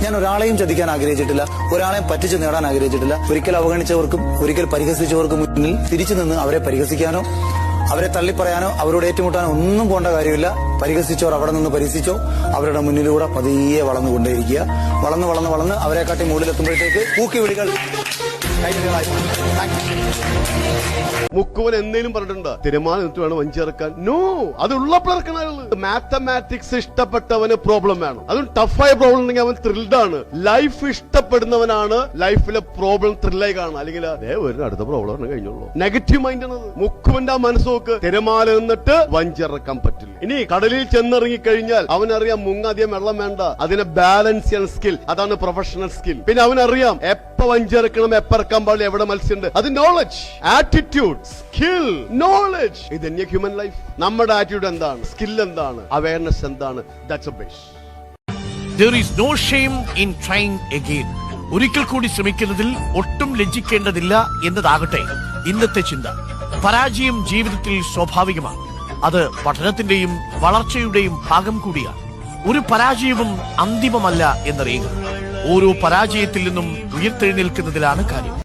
ഞാൻ ഒരാളെയും ചതിക്കാൻ ആഗ്രഹിച്ചിട്ടില്ല, ഒരാളെയും പറ്റിച്ച് നേടാൻ ആഗ്രഹിച്ചിട്ടില്ല. ഒരിക്കൽ അവഗണിച്ചവർക്കും ഒരിക്കൽ പരിഹസിച്ചവർക്കും മുന്നിൽ തിരിച്ചു നിന്ന് അവരെ പരിഹസിക്കാനോ അവരെ തള്ളിപ്പറയാനോ അവരോട് ഏറ്റുമുട്ടാനോ ഒന്നും പോകേണ്ട കാര്യമില്ല. പരിഹസിച്ചോർ അവിടെ നിന്ന് പരിഹസിച്ചോ, അവരുടെ മുന്നിലൂടെ പതിയെ വളർന്നുകൊണ്ടേയിരിക്കുക. വളർന്ന് അവരെക്കാട്ടി മുകളിലെത്തുമ്പോഴത്തേക്ക് കൂക്കി വിളികൾ. മുക്കുവൻ എന്തേലും പറഞ്ഞിട്ടുണ്ട് തിരുമാനം എന്നിട്ട് വേണം വഞ്ചിറക്കാൻ? നോ, അതുള്ളപ്പോഴേക്കാണ്. മാത്തമാറ്റിക്സ് ഇഷ്ടപ്പെട്ടവന് പ്രോബ്ലം വേണം. അതും ടഫായ പ്രോബ്ലം ഉണ്ടെങ്കിൽ അവൻ ത്രില്ഡാണ്. ലൈഫ് ഇഷ്ടപ്പെടുന്നവനാണ് ലൈഫിലെ പ്രോബ്ലം ത്രില്ലായി കാണുക. അല്ലെങ്കിൽ അതേ ഒരു അടുത്ത പ്രോബ്ലം കഴിഞ്ഞുള്ളൂ. നെഗറ്റീവ് മൈൻഡ് ആണ് മുക്കുവന്റെ ആ മനസ്സോക്ക്. തിരമാല നിന്നിട്ട് വഞ്ചിറക്കാൻ പറ്റില്ല. ഇനി കടലിൽ ചെന്നിറങ്ങി കഴിഞ്ഞാൽ അവനറിയാം മുങ്ങാദ്യം വെള്ളം വേണ്ട, അതിനെ ബാലൻസ് ചെയ്യാൻ സ്കിൽ, അതാണ് പ്രൊഫഷണൽ സ്കിൽ. പിന്നെ അവനറിയാം എപ്പ വഞ്ചിറക്കണം, എപ്പ ഇറക്കാൻ പാടില്ല, എവിടെ മത്സ്യമുണ്ട്. അത് നോളജ്, ആറ്റിറ്റ്യൂഡ്, സ്കിൽ, നോളജ്. ഇത് തന്നെ ഹ്യൂമൻ ലൈഫ്. നമ്മുടെ ആറ്റിറ്റ്യൂഡ് എന്താണ്, സ്കിൽ എന്താണ്, അവയർനെസ് എന്താണ്, that's A base. There is no shame in trying again. ഒരിക്കൽ കൂടി ശ്രമിക്കുന്നതിൽ ഒട്ടും ലജ്ജിക്കേണ്ടതില്ല എന്നതാകട്ടെ ഇന്നത്തെ ചിന്ത. പരാജയം ജീവിതത്തിൽ സ്വാഭാവികമാണ്. അത് പഠനത്തിന്റെയും വളർച്ചയുടെയും ഭാഗം കൂടിയാണ്. ഒരു പരാജയവും അന്തിമമല്ല എന്നറിയുക. ഓരോ പരാജയത്തിൽ നിന്നും ഉയർത്തെഴുന്നേൽക്കുന്നതിലാണ് കാര്യം.